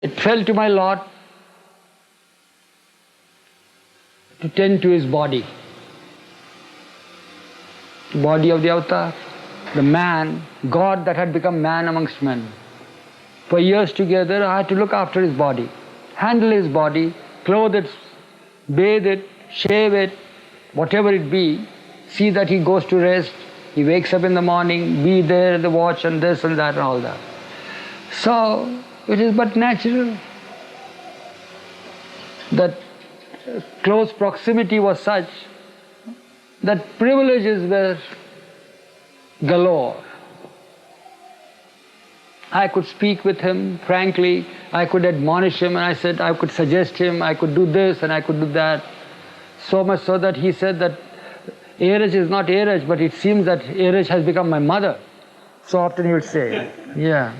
It fell to my lot to tend to his body. The body of the avatar, the man, God that had become man amongst men. For years together I had to look after his body, handle his body, clothe it, bathe it, shave it, whatever it be, see that he goes to rest, he wakes up in the morning, be there at the watch and this and that and all that. So it is but natural that close proximity was such that privileges were galore. I could speak with him frankly, I could admonish him, and I said I could suggest him, I could do this and I could do that. So much so that he said that Eruch is not Eruch, but it seems that Eruch has become my mother. So often he would say, yeah.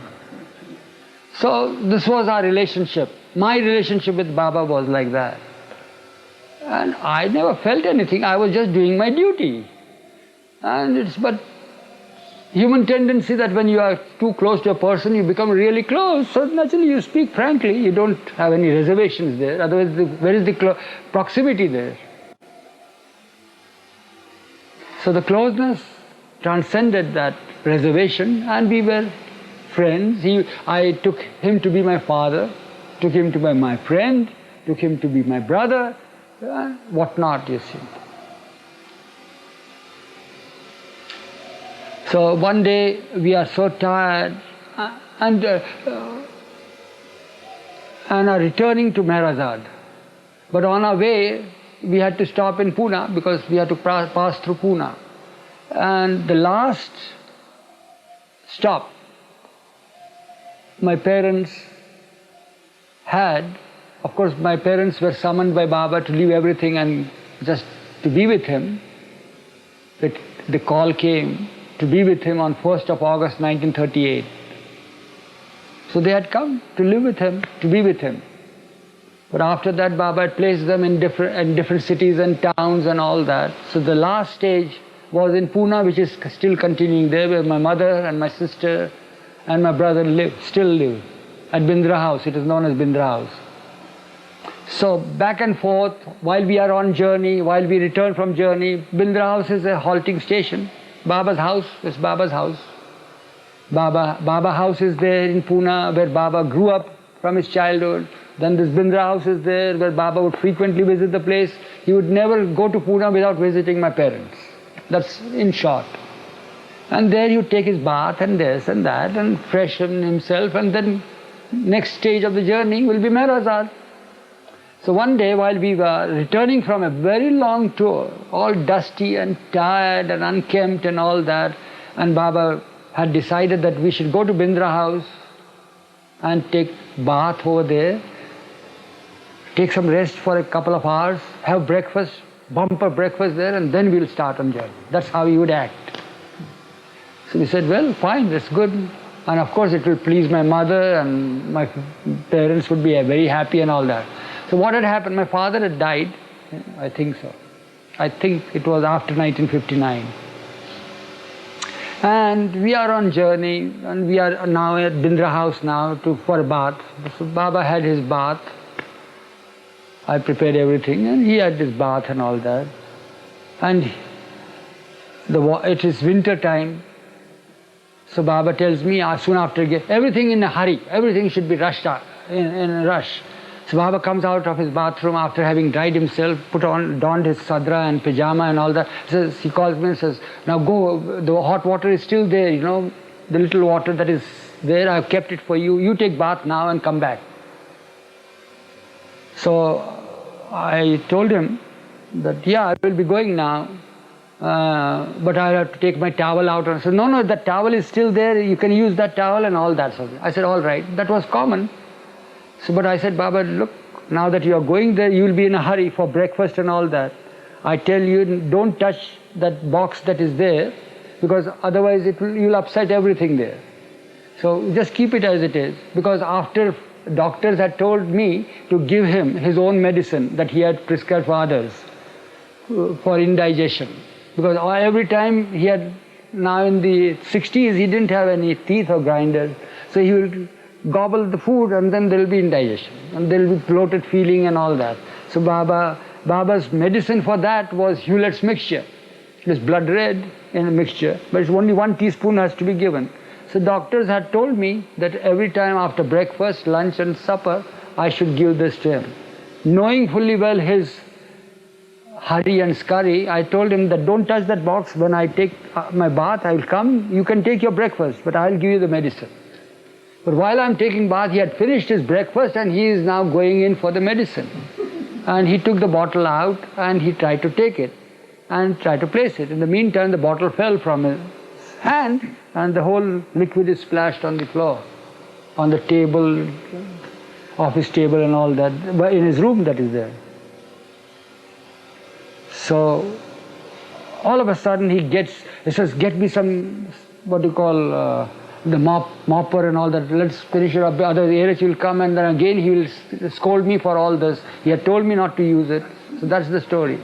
So this was our relationship. My relationship with Baba was like that. And I never felt anything, I was just doing my duty. And it's but human tendency that when you are too close to a person, you become really close. So naturally you speak frankly, you don't have any reservations there, otherwise where is the proximity there? So the closeness transcended that reservation and we were friends. I took him to be my father, took him to be my friend, took him to be my brother, what not, you see. So one day we are so tired and are returning to Meherazad. But on our way we had to stop in Pune because we had to pass through Pune. And the last stop my parents had, of course my parents were summoned by Baba to leave everything and just to be with him. The call came to be with him on 1st of August 1938. So they had come to live with him, to be with him. But after that Baba had placed them in different cities and towns and all that. So the last stage was in Pune, which is still continuing there, where my mother and my sister and my brother still live. At Bindra House, it is known as Bindra House. So back and forth, while we are on journey, while we return from journey, Bindra House is a halting station. Baba's house is Baba's house. Baba House is there in Pune, where Baba grew up from his childhood. Then this Bindra House is there, where Baba would frequently visit the place. He would never go to Pune without visiting my parents. That's in short. And there he would take his bath and this and that and freshen himself, and then next stage of the journey will be Meherazad. So one day while we were returning from a very long tour, all dusty and tired and unkempt and all that, and Baba had decided that we should go to Bindra House and take bath over there, take some rest for a couple of hours, have breakfast, bumper breakfast there, and then we'll start on journey. That's how he would act. So we said, well, fine, that's good. And of course it will please my mother and my parents would be very happy and all that. So what had happened, my father had died, I think so. I think it was after 1959. And we are on journey, and we are now at Bindra House now for a bath. So Baba had his bath. I prepared everything, and he had his bath and all that. And it is winter time. So Baba tells me soon after, everything in a hurry, everything should be rushed out, in a rush. So Baba comes out of his bathroom after having dried himself, donned his sadra and pajama and all that. He calls me and says, now go, the hot water is still there, you know, the little water that is there, I've kept it for you. You take bath now and come back. So I told him that, yeah, I will be going now, but I have to take my towel out. And I said, no, that towel is still there, you can use that towel and all that. So I said, all right, that was common. So, but I said, Baba, look, now that you are going there, you will be in a hurry for breakfast and all that. I tell you, don't touch that box that is there, because otherwise you'll upset everything there. So just keep it as it is, because after doctors had told me to give him his own medicine that he had prescribed for others for indigestion. Because every time he had, now in the 60s, he didn't have any teeth or grinders, so he would gobble the food and then there will be indigestion and there will be bloated feeling and all that. So Baba's medicine for that was Hewlett's mixture. It's blood red in a mixture, but it's only 1 teaspoon has to be given. So doctors had told me that every time after breakfast, lunch and supper, I should give this to him. Knowing fully well his hurry and scurry, I told him that don't touch that box. When I take my bath, I will come. You can take your breakfast, but I will give you the medicine. But while I am taking bath, he had finished his breakfast and he is now going in for the medicine. And he took the bottle out and he tried to take it and tried to place it. In the meantime, the bottle fell from his hand and the whole liquid is splashed on the floor, on the table, office table and all that, in his room that is there. So all of a sudden he says, get me some, what you call, the mopper and all that, let's finish it up, otherwise Eruch will come and then again he will scold me for all this. He had told me not to use it. So that's the story.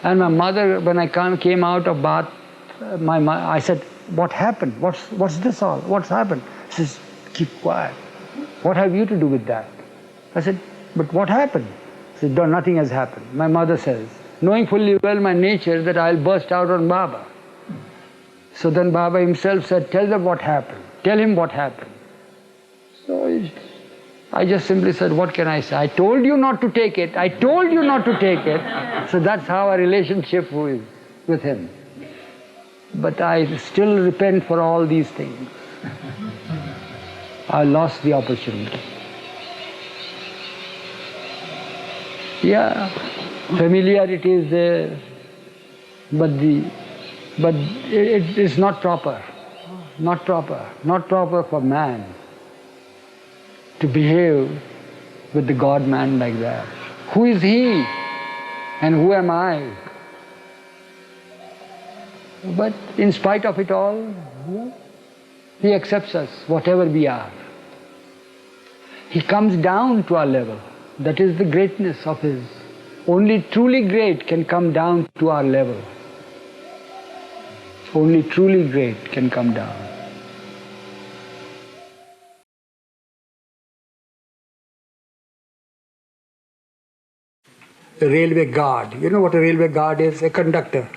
And my mother, when I came out of bath, I said, what happened? What's this all? What's happened? She says, keep quiet. What have you to do with that? I said, but what happened? She said, no, nothing has happened. My mother says, knowing fully well my nature that I'll burst out on Baba. So then Baba himself said, tell them what happened. Tell him what happened. So I just simply said, what can I say? I told you not to take it. I told you not to take it. So that's how our relationship is with him. But I still repent for all these things. I lost the opportunity. Yeah, familiarity is there, but it is not proper. Not proper for man to behave with the God-man like that. Who is he and who am I? But in spite of it all, he accepts us, whatever we are. He comes down to our level. That is the greatness of his. Only truly great can come down to our level. Only truly great can come down. The railway guard. You know what a railway guard is? A conductor.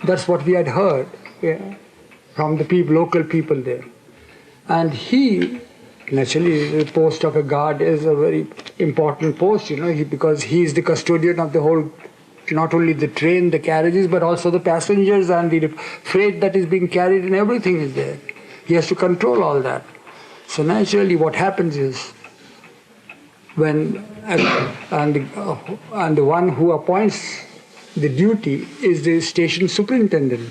That's what we had heard from the local people there. And he, naturally, the post of a guard is a very important post, because he is the custodian of the whole, not only the train, the carriages, but also the passengers and the freight that is being carried and everything is there. He has to control all that. So naturally what happens is, and the one who appoints the duty is the station superintendent.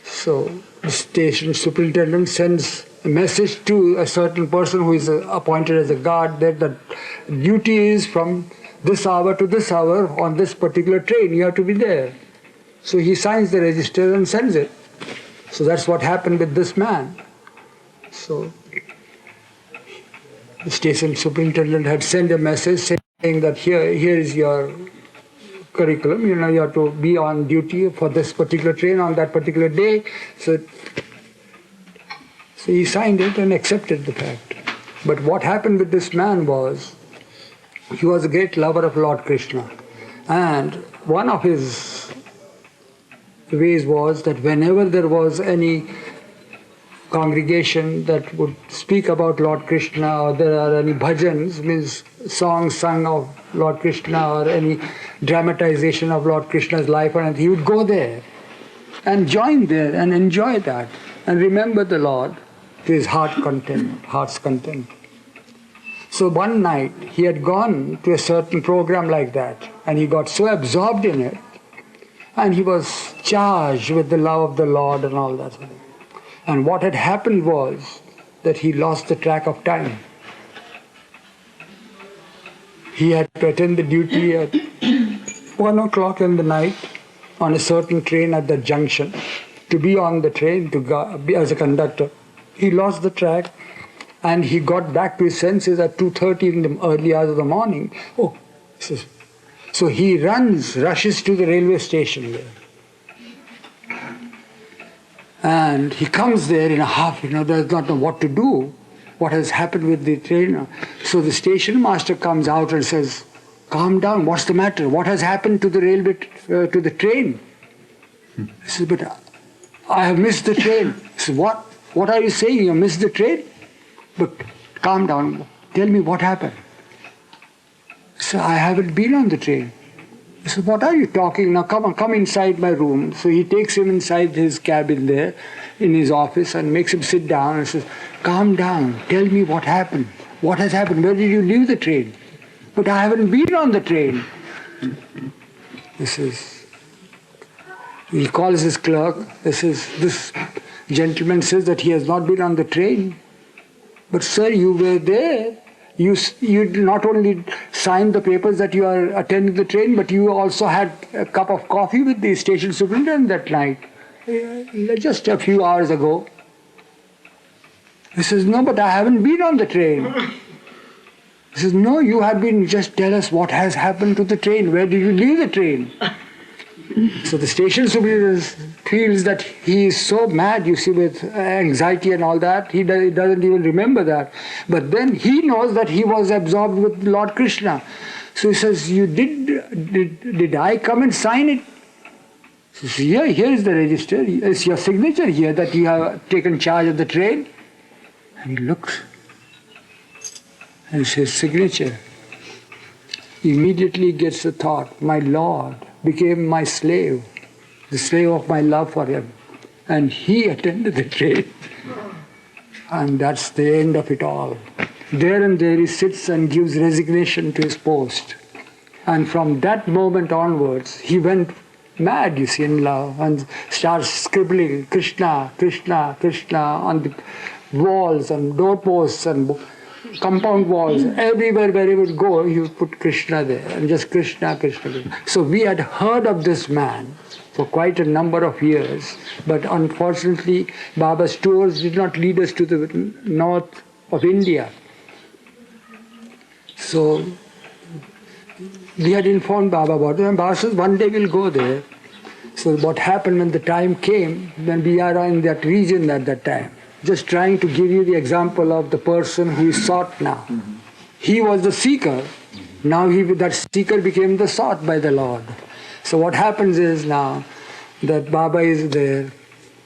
So the station superintendent sends a message to a certain person who is appointed as a guard that the duty is from this hour to this hour on this particular train, you have to be there. So he signs the register and sends it. So that's what happened with this man. So the station superintendent had sent a message saying that here is your curriculum, you have to be on duty for this particular train on that particular day. So he signed it and accepted the fact. But what happened with this man was, he was a great lover of Lord Krishna. And one of his ways was that whenever there was any congregation that would speak about Lord Krishna, or there are any bhajans, means songs sung of Lord Krishna, or any dramatization of Lord Krishna's life, and he would go there and join there and enjoy that and remember the Lord to his heart's content. So one night he had gone to a certain program like that, and he got so absorbed in it, and he was charged with the love of the Lord and all that. And what had happened was that he lost the track of time. He had to attend the duty at 1 o'clock in the night on a certain train at the junction, to be on the train to go, as a conductor. He lost the track and he got back to his senses at 2:30 in the early hours of the morning. So he rushes to the railway station there. And he comes there in a half, does not know what to do, what has happened with the train. So the station master comes out and says, calm down, what's the matter? What has happened to the railway, to the train? He says, but I have missed the train. He says, what? What are you saying? You missed the train? But calm down, tell me what happened. He said, I haven't been on the train. He said, what are you talking now? Come on, come inside my room. So he takes him inside his cabin there, in his office, and makes him sit down and says, calm down, tell me what happened. What has happened? Where did you leave the train? But I haven't been on the train. He calls his clerk. This gentleman says that he has not been on the train. But sir, you were there. You not only signed the papers that you are attending the train, but you also had a cup of coffee with the station superintendent that night, just a few hours ago. He says, no, but I haven't been on the train. He says, no, you have been, just tell us what has happened to the train. Where did you leave the train? So the station superintendent feels that he is so mad, you see, with anxiety and all that, he doesn't even remember that. But then he knows that he was absorbed with Lord Krishna. So he says, did I come and sign it? He says, yeah, here is the register. It's your signature here that you have taken charge of the train. And he looks, and it's his signature. Immediately gets the thought, my Lord became my slave, the slave of my love for him. And he attended the train. And that's the end of it all. There and there he sits and gives resignation to his post. And from that moment onwards, he went mad, you see, in love, and starts scribbling Krishna, Krishna, Krishna on the walls and doorposts and compound walls. Everywhere where he would go, he would put Krishna there, and just Krishna, Krishna. So we had heard of this man for quite a number of years, but unfortunately Baba's tours did not lead us to the north of India. So we had informed Baba about it, and Baba says, one day we'll go there. So what happened when the time came, when we are in that region at that time, just trying to give you the example of the person who is sought now. He was the seeker. Now that seeker became the sought by the Lord. So what happens is now that Baba is there.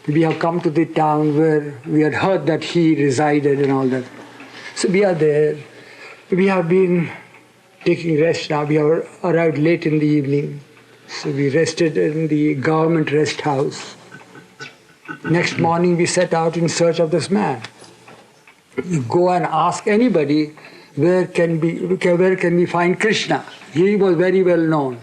We have come to the town where we had heard that he resided and all that. So we are there. We have been taking rest now. We have arrived late in the evening. So we rested in the government rest house. Next morning we set out in search of this man. You go and ask anybody, where can we find Krishna? He was very well known.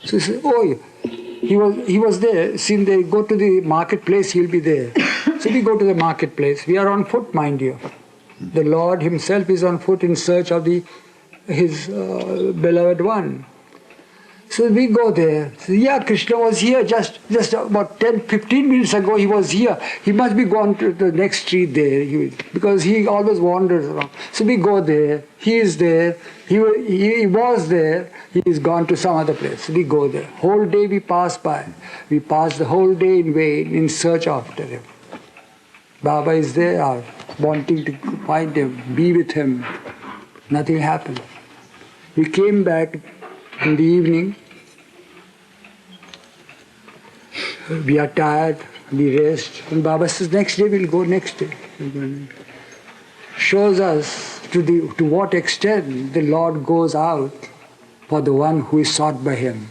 So you say, oh, he was there. Since they go to the marketplace, he'll be there. So we go to the marketplace. We are on foot, mind you. The Lord himself is on foot in search of his beloved one. So we go there. So yeah, Krishna was here just about 10-15 minutes ago. He was here. He must be gone to the next street there, because he always wanders around. So we go there. He is there. He was there. He is gone to some other place. So we go there. Whole day we pass by. We pass the whole day in vain in search after him. Baba is there, wanting to find him, be with him. Nothing happened. We came back in the evening. We are tired, we rest, and Baba says, next day we'll go next day. Shows us to what extent the Lord goes out for the one who is sought by him.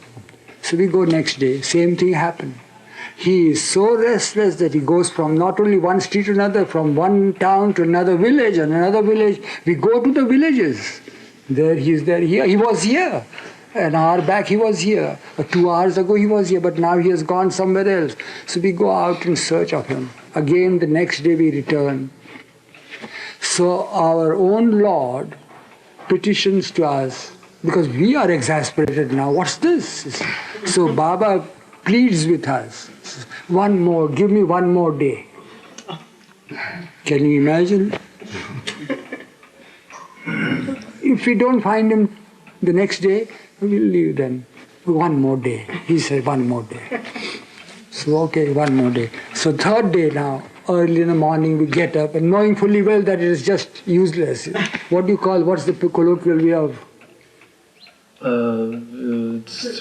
So we go next day, same thing happened. He is so restless that he goes from not only one street to another, from one town to another village and another village. We go to the villages. There he is there. He was here. An hour back he was here. 2 hours ago he was here, but now he has gone somewhere else. So we go out in search of him. Again the next day we return. So our own Lord petitions to us, because we are exasperated now. What's this? So Baba pleads with us. One more, give me one more day. Can you imagine? If we don't find him the next day, we'll leave then. One more day. He said, one more day. So okay, one more day. So third day now, early in the morning we get up and knowing fully well that it is just useless. What do you call, what's the colloquial way of? It's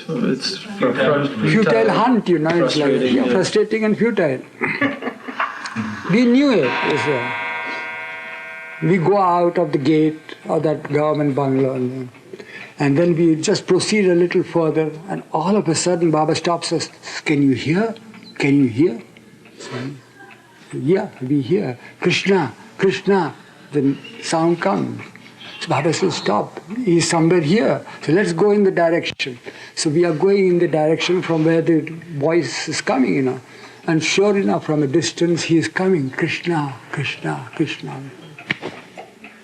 futile hunt, you know, it's like frustrating and futile. We knew it. We go out of the gate of that government bungalow and then we just proceed a little further and all of a sudden Baba stops us. Can you hear? Can you hear? So, yeah, we hear. Krishna, Krishna. The sound comes. So Baba says, stop. He's somewhere here. So let's go in the direction. So we are going in the direction from where the voice is coming, you know. And sure enough, from a distance, he is coming. Krishna, Krishna, Krishna.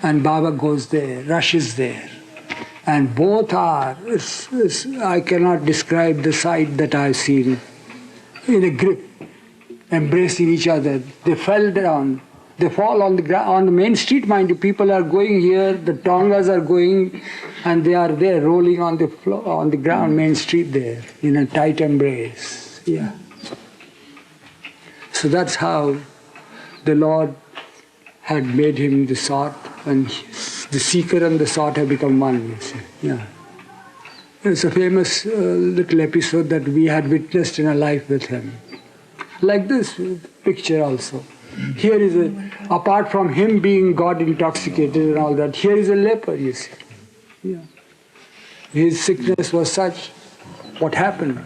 And Baba goes there, rushes there. And both are, I cannot describe the sight that I've seen, in a grip, embracing each other. They fell down. They fall on the ground, on the main street, mind you. People are going here, the Tongas are going, and they are there rolling on the floor, on the ground, main street there, in a tight embrace. Yeah. So that's how the Lord had made him the sought, and the seeker and the sought have become one, you see. Yeah. It's a famous little episode that we had witnessed in our life with him. Like this picture also. Here is apart from him being God intoxicated and all that, here is a leper, you see. Yeah. His sickness was such. What happened?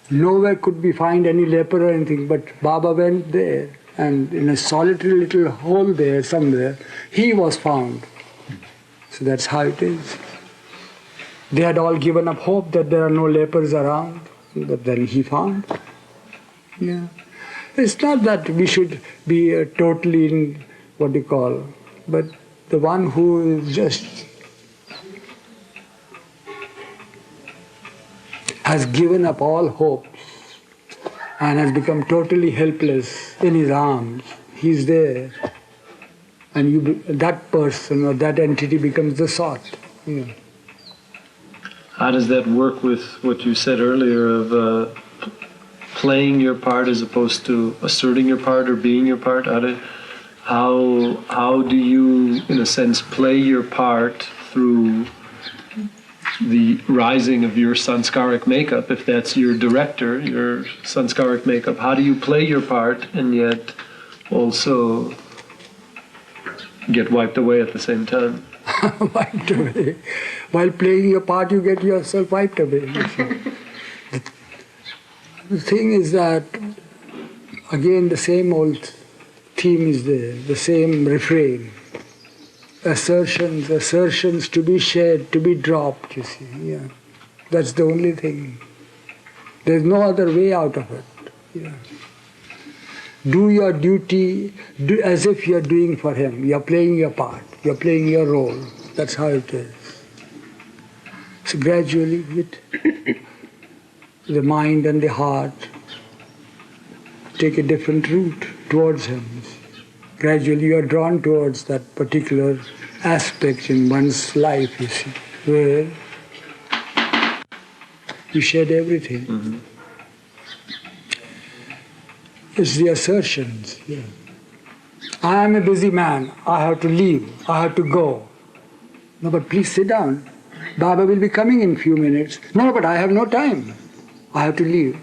Nowhere could we find any leper or anything, but Baba went there, and in a solitary little hole there somewhere, he was found. So that's how it is. They had all given up hope that there are no lepers around, but then he found. Yeah. It's not that we should be totally in what you call, but the one who is just has given up all hopes and has become totally helpless in his arms. He's there. And that person or that entity becomes the sought. Yeah. How does that work with what you said earlier of playing your part as opposed to asserting your part or being your part? How do you, in a sense, play your part through the rising of your sanskaric makeup? If that's your director, your sanskaric makeup, how do you play your part and yet also get wiped away at the same time? Wiped away. While playing your part, you get yourself wiped away. The thing is that, again, the same old theme is there, the same refrain. Assertions, assertions to be shared, to be dropped, you see. Yeah. That's the only thing. There's no other way out of it. Yeah. Do your duty as if you're doing for him. You're playing your part. You're playing your role. That's how it is. So gradually, the mind and the heart take a different route towards him. Gradually you are drawn towards that particular aspect in one's life, you see, where you shed everything. Mm-hmm. It's the assertions. Yeah. I am a busy man. I have to leave. I have to go. No, but please sit down. Baba will be coming in a few minutes. No, but I have no time. I have to leave.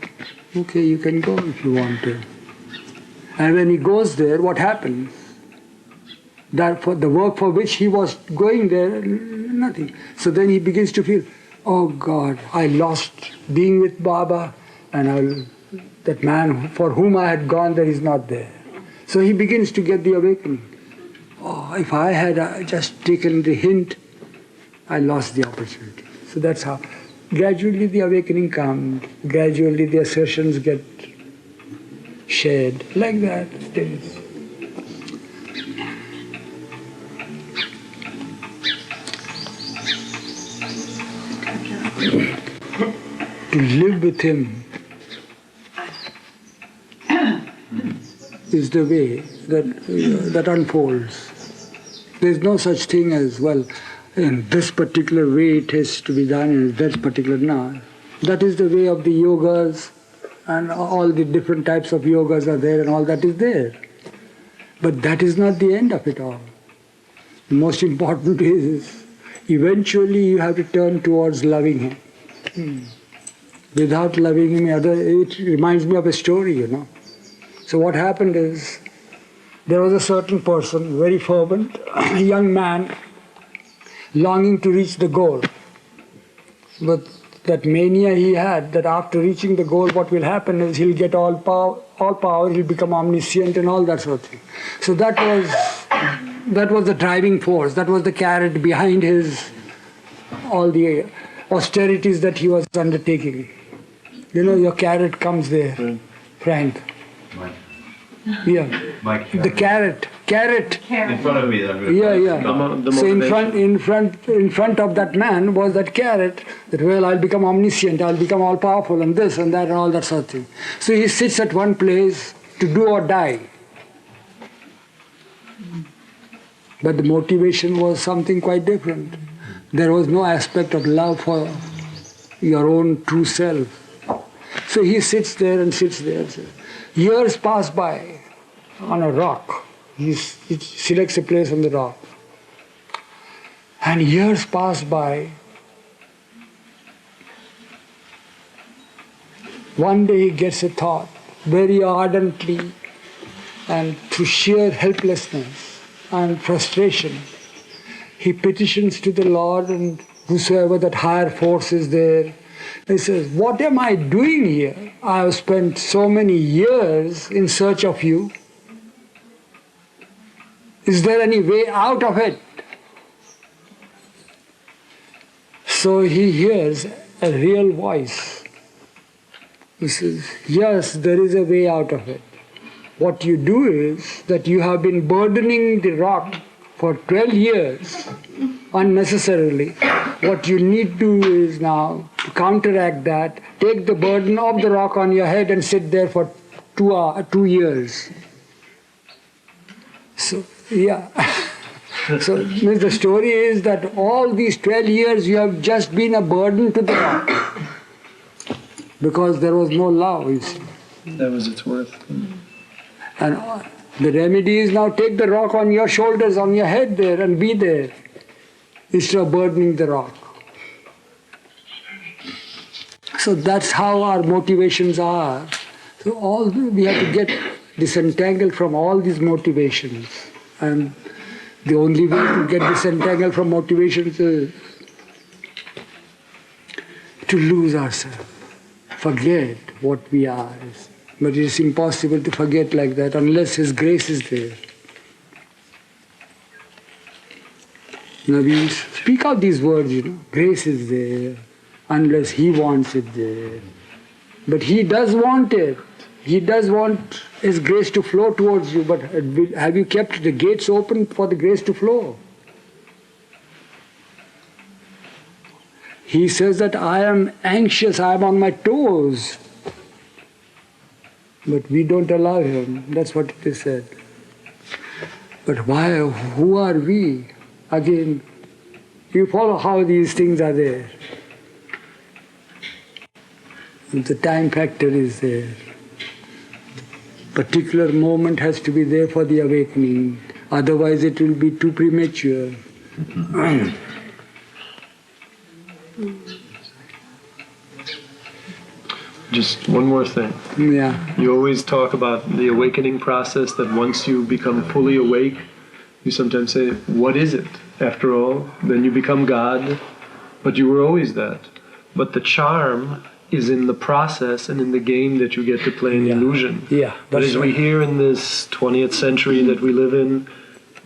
Okay, you can go if you want to. And when he goes there, what happens? That for the work for which he was going there, nothing. So then he begins to feel, oh God, I lost being with Baba, and that man for whom I had gone there is not there. So he begins to get the awakening. Oh, if I had just taken the hint, I lost the opportunity. So that's how. Gradually the awakening comes, gradually the assertions get shared. Like that it is. To live with him is the way that unfolds. There is no such thing as, well, in this particular way it has to be done, in this particular, no. That is the way of the yogas and all the different types of yogas are there and all that is there. But that is not the end of it all. The most important is eventually you have to turn towards loving him. Without loving him, it reminds me of a story, So what happened is, there was a certain person, very fervent, a young man, longing to reach the goal. But that mania he had, that after reaching the goal, what will happen is he'll get all power, he'll become omniscient and all that sort of thing. So that was the driving force, that was the carrot behind all the austerities that he was undertaking. Your carrot comes there, Frank. Yeah, the carrot. In front of me. So in front of that man was that carrot. That I'll become omniscient, I'll become all powerful, and this and that and all that sort of thing. So he sits at one place to do or die. But the motivation was something quite different. There was no aspect of love for your own true self. So he sits there and sits there. Years pass by on a rock. He selects a place on the rock. And years pass by. One day he gets a thought, very ardently, and through sheer helplessness and frustration, he petitions to the Lord and whosoever that higher force is there. He says, what am I doing here? I have spent so many years in search of you. Is there any way out of it? So he hears a real voice. He says, yes, there is a way out of it. What you do is that you have been burdening the rock for 12 years unnecessarily. What you need to do is now to counteract that, take the burden of the rock on your head and sit there for 2 years. So, yeah. So the story is that all these 12 years you have just been a burden to the rock because there was no love, you see. That was its worth. And the remedy is now take the rock on your shoulders, on your head there and be there instead of burdening the rock. So that's how our motivations are. So we have to get disentangled from all these motivations. And the only way to get disentangled from motivations is to lose ourselves, forget what we are. But it is impossible to forget like that unless His grace is there. Now we speak out these words, grace is there, unless He wants it there. But He does want it. He does want His grace to flow towards you, but have you kept the gates open for the grace to flow? He says that I am anxious, I am on my toes. But we don't allow Him. That's what it is said. But why? Who are we? Again, you follow how these things are there. The time factor is there. Particular moment has to be there for the awakening. Otherwise it will be too premature. Just one more thing. Yeah. You always talk about the awakening process, that once you become fully awake, you sometimes say, what is it? After all, then you become God, but you were always that. But the charm is in the process and in the game that you get to play an illusion. Yeah. But as we hear in this 20th century that we live in,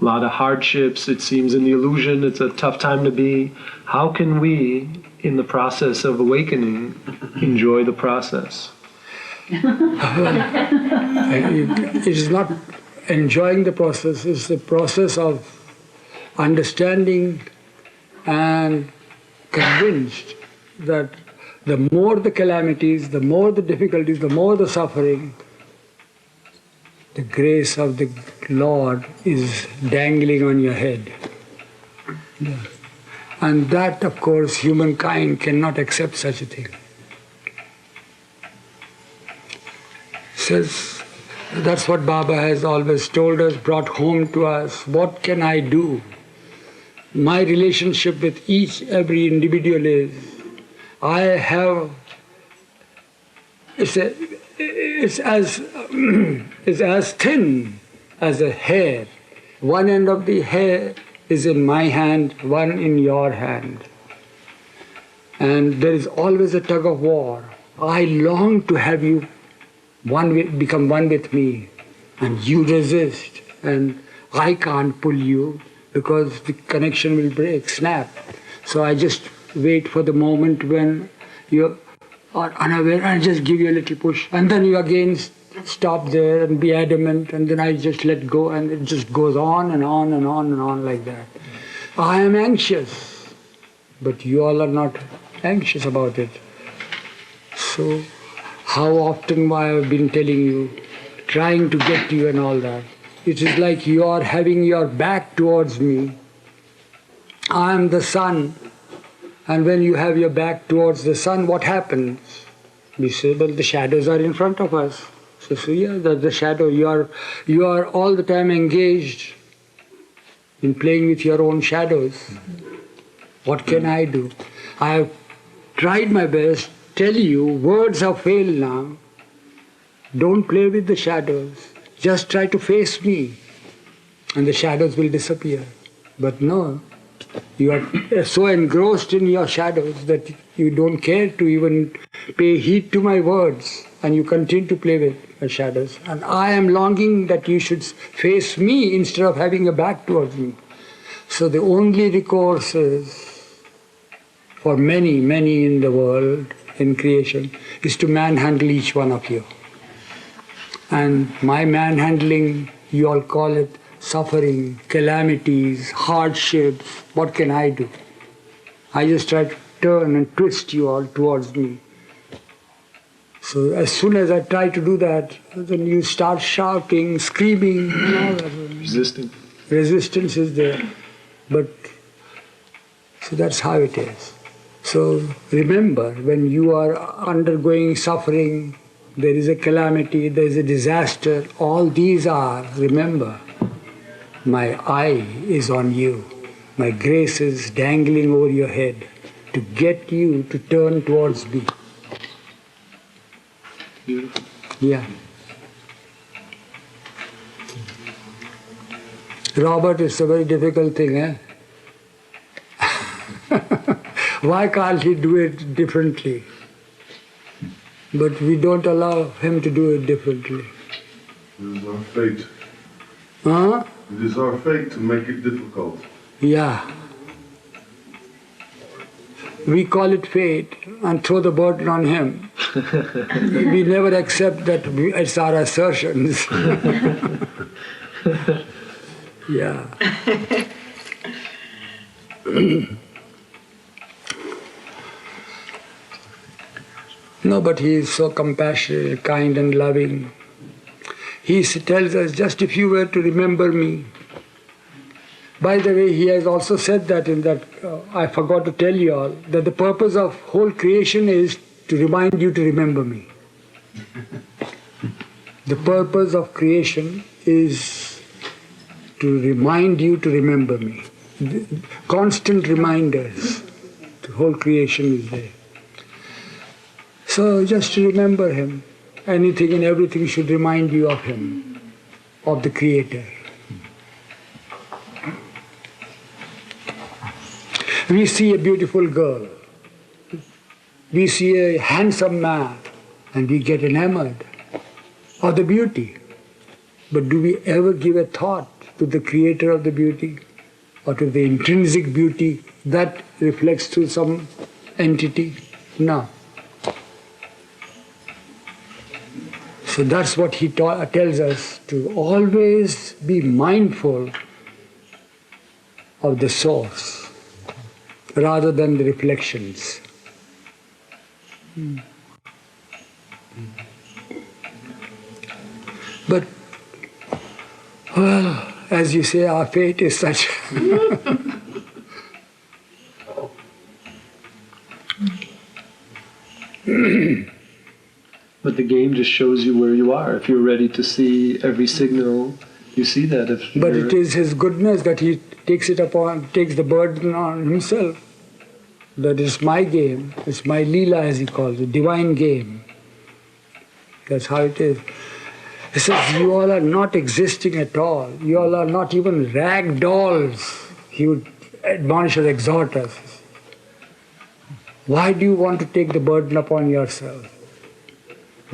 a lot of hardships, it seems, in the illusion, it's a tough time to be. How can we, in the process of awakening, enjoy the process? It is not enjoying the process, it's the process of understanding and convinced that the more the calamities, the more the difficulties, the more the suffering, the grace of the Lord is dangling on your head. Yeah. And that, of course, humankind cannot accept such a thing. Says, that's what Baba has always told us, brought home to us. What can I do? My relationship with every individual is, I have, it's as thin as a hair. One end of the hair is in my hand, one in your hand. And there is always a tug of war. I long to have you become one with me, and you resist, and I can't pull you because the connection will break, snap. So I just wait for the moment when you are unaware and just give you a little push, and then you again stop there and be adamant, and then I just let go, and it just goes on and on and on and on like that. I am anxious, but you all are not anxious about it. So how often I have been telling you, trying to get to you and all that. It is like you are having your back towards me. I am the sun, and when you have your back towards the sun, what happens? We say, well, the shadows are in front of us. So yeah, the shadow, you are all the time engaged in playing with your own shadows. What can I do? I have tried my best. Tell you, words have failed now. Don't play with the shadows. Just try to face me, and the shadows will disappear. But no, you are so engrossed in your shadows that you don't care to even pay heed to my words, and you continue to play with the shadows. And I am longing that you should face me instead of having a back towards me. So the only recourse is, for many, many in the world, in creation, is to manhandle each one of you. And my manhandling, you all call it suffering, calamities, hardships. What can I do? I just try to turn and twist you all towards me. So as soon as I try to do that, then you start shouting, screaming, and all that. Resisting. Resistance is there. But, so that's how it is. So remember, when you are undergoing suffering, there is a calamity, there is a disaster, all these are, remember, my eye is on you. My grace is dangling over your head to get you to turn towards me. Beautiful. Yeah. Robert, it's a very difficult thing, eh? Why can't he do it differently? But we don't allow him to do it differently. It is our fate. Huh? It is our fate to make it difficult. Yeah. We call it fate and throw the burden on him. We never accept that it's our assertions. Yeah. No, but he is so compassionate, kind and loving. He tells us, just if you were to remember me. By the way, he has also said that in that, I forgot to tell you all, that the purpose of whole creation is to remind you to remember me. The purpose of creation is to remind you to remember me. Constant reminders. The whole creation is there. So just to remember him. Anything and everything should remind you of him, of the Creator. We see a beautiful girl. We see a handsome man, and we get enamored of the beauty. But do we ever give a thought to the Creator of the beauty, or to the intrinsic beauty that reflects through some entity? No. So that's what he tells us, to always be mindful of the source rather than the reflections. But, well, as you say, our fate is such. But But the game just shows you where you are. If you're ready to see every signal, you see that. But it is His goodness that He takes the burden on Himself. That is my game. It's my Leela, as He calls it, divine game. That's how it is. He says, you all are not existing at all. You all are not even rag dolls. He would admonish us, exhort us. Why do you want to take the burden upon yourself?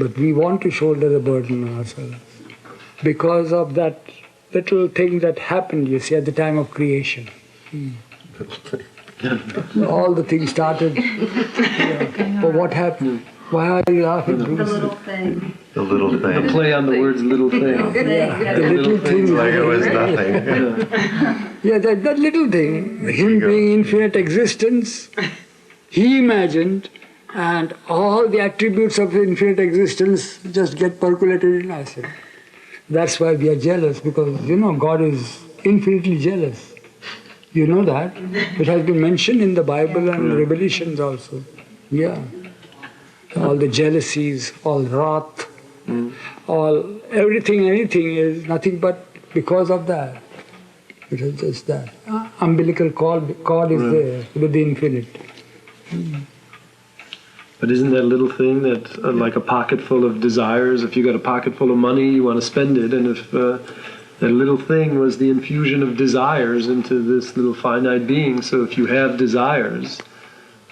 But we want to shoulder the burden on ourselves because of that little thing that happened, you see, at the time of creation. All the things started. But what happened? Why are you laughing? The little thing. The little The thing. play on the words little thing. Yeah, the little thing. Like it was nothing. Yeah, that little thing, Him being infinite existence, He imagined, and all the attributes of infinite existence just get percolated in us. That's why we are jealous, because God is infinitely jealous. You know that? It has been mentioned in the Bible and Revelations also. Yeah. All the jealousies, all wrath, anything is nothing but because of that. It is just that. Umbilical cord is there with the infinite. But isn't that little thing that like a pocket full of desires? If you got a pocket full of money, you want to spend it, and if that little thing was the infusion of desires into this little finite being, so if you have desires,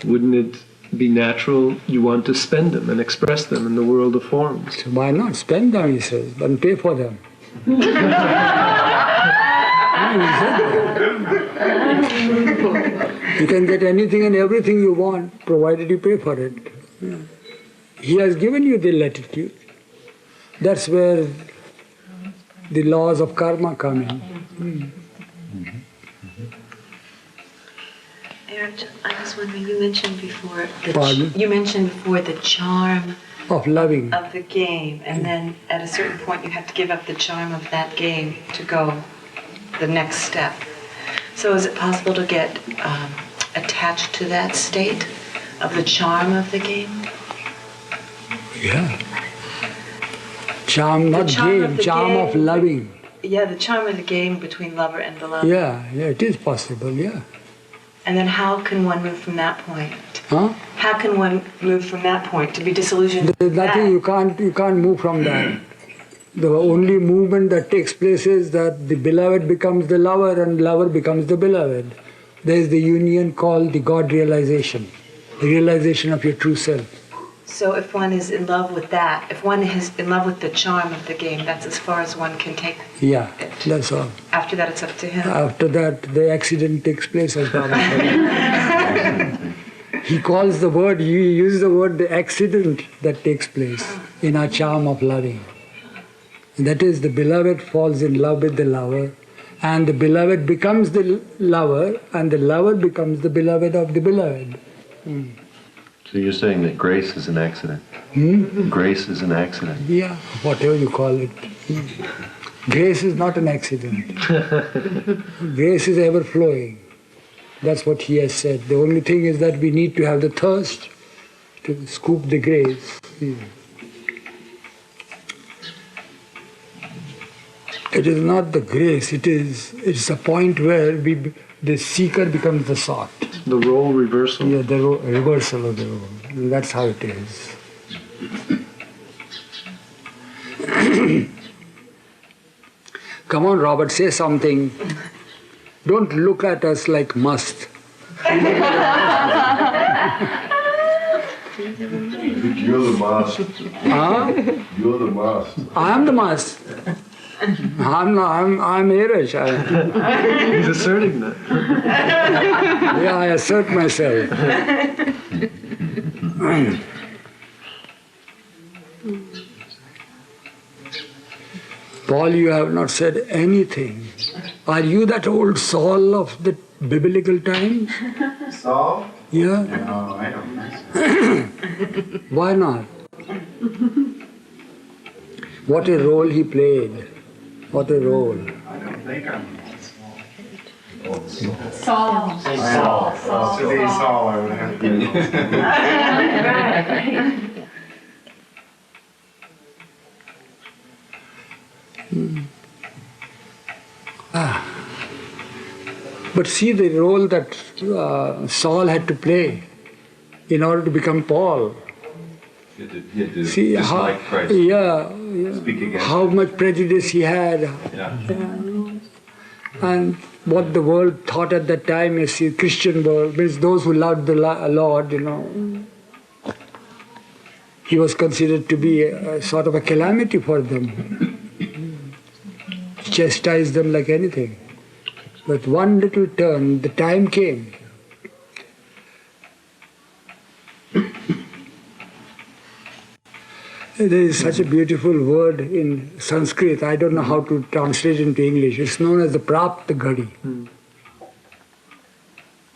wouldn't it be natural you want to spend them and express them in the world of forms? So why not spend them, he says, and pay for them? You can get anything and everything you want, provided you pay for it. Yeah. He has given you the latitude. That's where the laws of karma come in. Eruch, I was wondering, you mentioned before Pardon? You mentioned before the charm Of loving. of the game, and then at a certain point you have to give up the charm of that game to go the next step. So is it possible to get attached to that state of the charm of the game? Yeah. Charm, not game, charm of loving. Yeah, the charm of the game between lover and beloved. Yeah, it is possible, yeah. And then how can one move from that point? Huh? How can one move from that point to be disillusioned? There's nothing, you can't move from that. The only movement that takes place is that the beloved becomes the lover and lover becomes the beloved. There is the union called the God realization, the realization of your true self. So if one is in love with that, if one is in love with the charm of the game, that's as far as one can take Yeah, it. that's all. After that, it's up to him. After that, the accident takes place, as Baba said. He calls the word, he uses the word the accident that takes place in our charm of loving. That is, the beloved falls in love with the lover, and the beloved becomes the lover, and the lover becomes the beloved of the beloved. So you're saying that grace is an accident? Grace is an accident? Yeah, whatever you call it. Grace is not an accident. Grace is ever flowing. That's what he has said. The only thing is that we need to have the thirst to scoop the grace. It is not the grace, it's a point where the seeker becomes the sought. The role reversal. Yeah, the reversal of the role. That's how it is. Come on, Robert, say something. Don't look at us like must. You're the master. Huh? You're the master. I am the must. I'm Eruch. He's asserting that. Yeah, I assert myself. Paul, you have not said anything. Are you that old Saul of the biblical times? Saul? Yeah? No, I don't think so. Why not? What a role he played. What a role. I don't think I'm Saul. Saul. Saul. To be Saul, I would have to be. But see the role that Saul had to play in order to become Paul. He had to See dislike Christ. Speak against how much prejudice he had. And what the world thought at that time, you see, Christian world, means those who loved the Lord, he was considered to be a sort of a calamity for them. Chastised them like anything. But one little turn, the time came. There is such a beautiful word in Sanskrit, I don't know how to translate it into English. It's known as the Prapta Ghadi.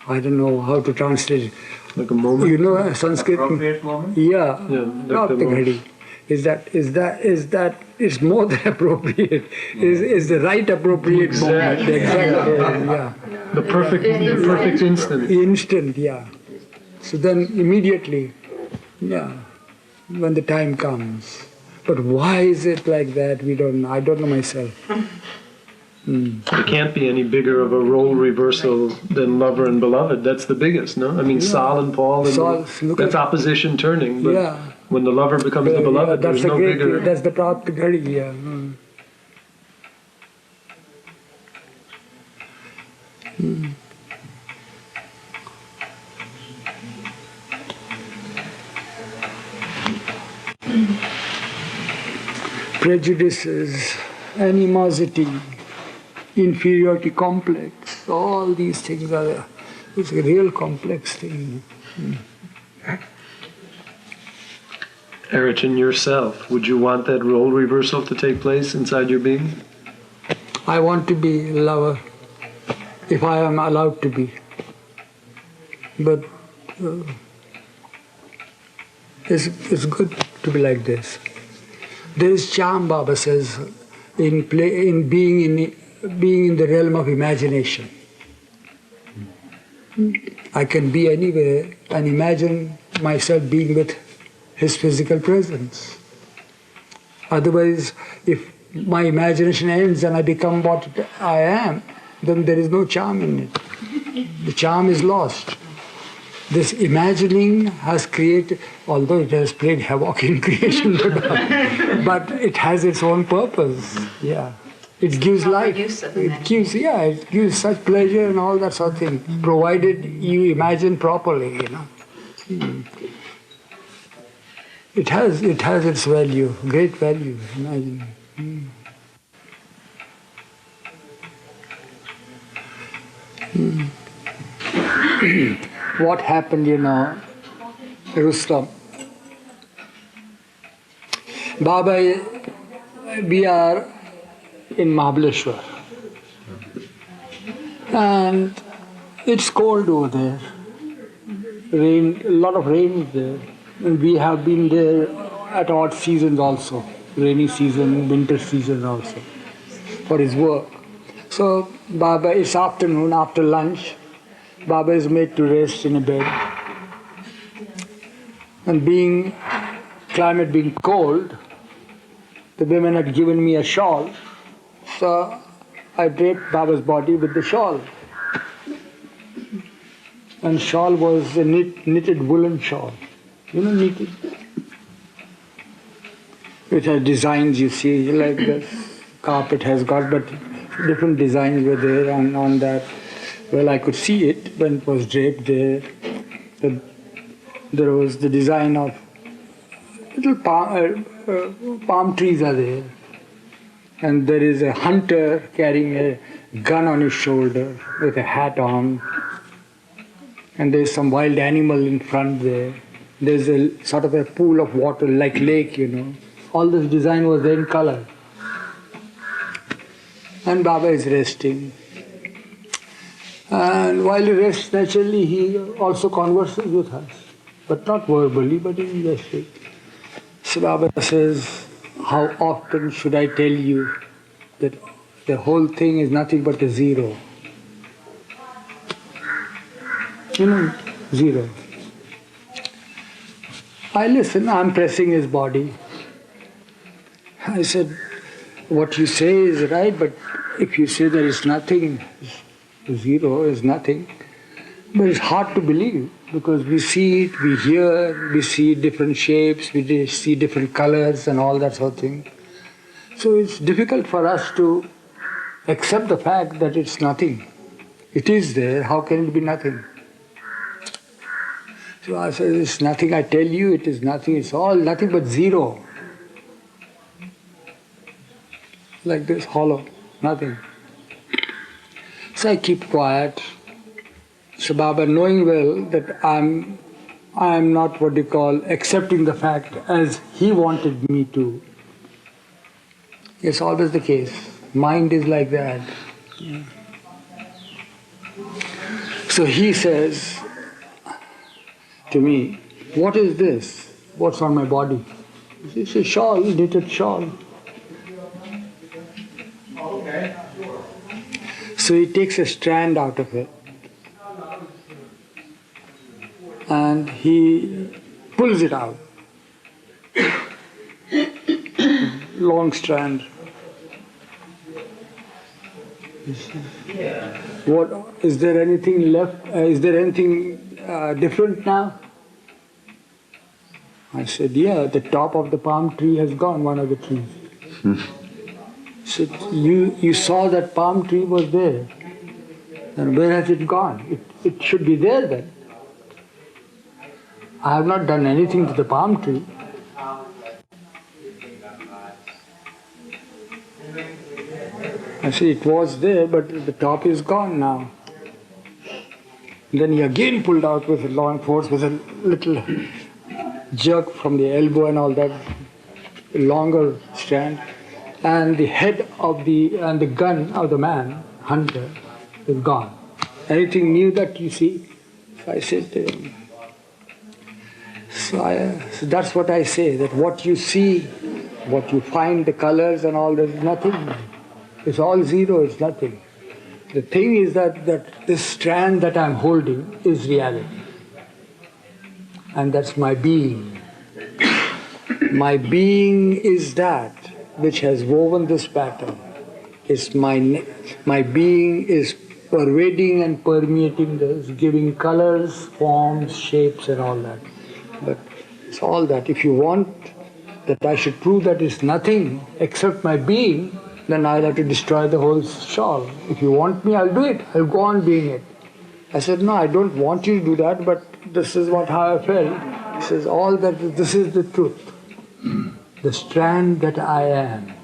I don't know how to translate it. Like a moment? You know Sanskrit? Appropriate moment? Yeah, Like the Prapta moment. Ghadi. It's more than appropriate. Is the right appropriate moment. The exact word, yeah. The perfect instant. Instant, yeah. So then immediately, when the time comes. But why is it like that? We don't know. I don't know myself. There can't be any bigger of a role reversal than lover and beloved. That's the biggest, no? I mean, Saul and Paul, that's opposition turning. But when the lover becomes the beloved, there's no bigger. That's the Prapta Ghadi, yeah. Prejudices, animosity, inferiority complex, all these things are, it's a real complex thing. Eruch, in yourself, would you want that role reversal to take place inside your being? I want to be a lover, if I am allowed to be. But it's good to be like this. There is charm, Baba says, in being in the realm of imagination. I can be anywhere and imagine myself being with his physical presence. Otherwise, if my imagination ends and I become what I am, then there is no charm in it. The charm is lost. This imagining has created, although it has played havoc in creation, but it has its own purpose. Yeah, it gives life. It gives such pleasure and all that sort of thing, provided you imagine properly. It has its value, great value. Imagine. What happened, Rustam? Baba, we are in Mahabaleshwar. And it's cold over there. Rain, a lot of rain is there. And we have been there at odd seasons also. Rainy season, winter season also, for his work. So Baba, it's afternoon, after lunch. Baba is made to rest in a bed. And climate being cold, the women had given me a shawl. So I draped Baba's body with the shawl. And shawl was a knitted woolen shawl. Knitted. It has designs, you see, like this carpet has got, but different designs were there on that. Well, I could see it when it was draped there. There was the design of little palm trees are there. And there is a hunter carrying a gun on his shoulder with a hat on. And there's some wild animal in front there. There's a sort of a pool of water like lake, All this design was there in color. And Baba is resting. And while he rests, naturally, he also converses with us. But not verbally, but in gesture. So Baba says, how often should I tell you that the whole thing is nothing but a zero? Zero. I listen, I'm pressing his body. I said, what you say is right, but if you say there is nothing, Zero is nothing. But it's hard to believe because we see it, we hear, we see different shapes, we see different colors and all that sort of thing. So it's difficult for us to accept the fact that it's nothing. It is there, how can it be nothing? So I said, it's nothing, I tell you it is nothing, it's all nothing but zero. Like this, hollow, nothing. So I keep quiet. So Baba, knowing well that I am not what you call accepting the fact as he wanted me to. It's always the case. Mind is like that. Yeah. So he says to me, what is this? What's on my body? It's a shawl, knitted shawl. Okay. So he takes a strand out of it and he pulls it out. Long strand. What is there anything left? Is there anything different now? I said, yeah, the top of the palm tree has gone, one of the trees. So you saw that palm tree was there. And where has it gone? It should be there then. I have not done anything to the palm tree. I said, it was there, but the top is gone now. Then he again pulled out with a long force, with a little jerk from the elbow and all that, longer strand. And the head of the gun of the man, hunter, is gone. Anything new that you see? So I said, so that's what I say, that what you see, what you find, the colors and all that, is nothing. It's all zero, it's nothing. The thing is that this strand that I'm holding is reality. And that's my being. My being is that which has woven this pattern. It's my being is pervading and permeating this, giving colors, forms, shapes and all that. But it's all that. If you want that I should prove that it's nothing except my being, then I'll have to destroy the whole shawl. If you want me, I'll do it. I'll go on being it. I said, no, I don't want you to do that, but this is how I felt. He says, all that, this is the truth. The strand that I am.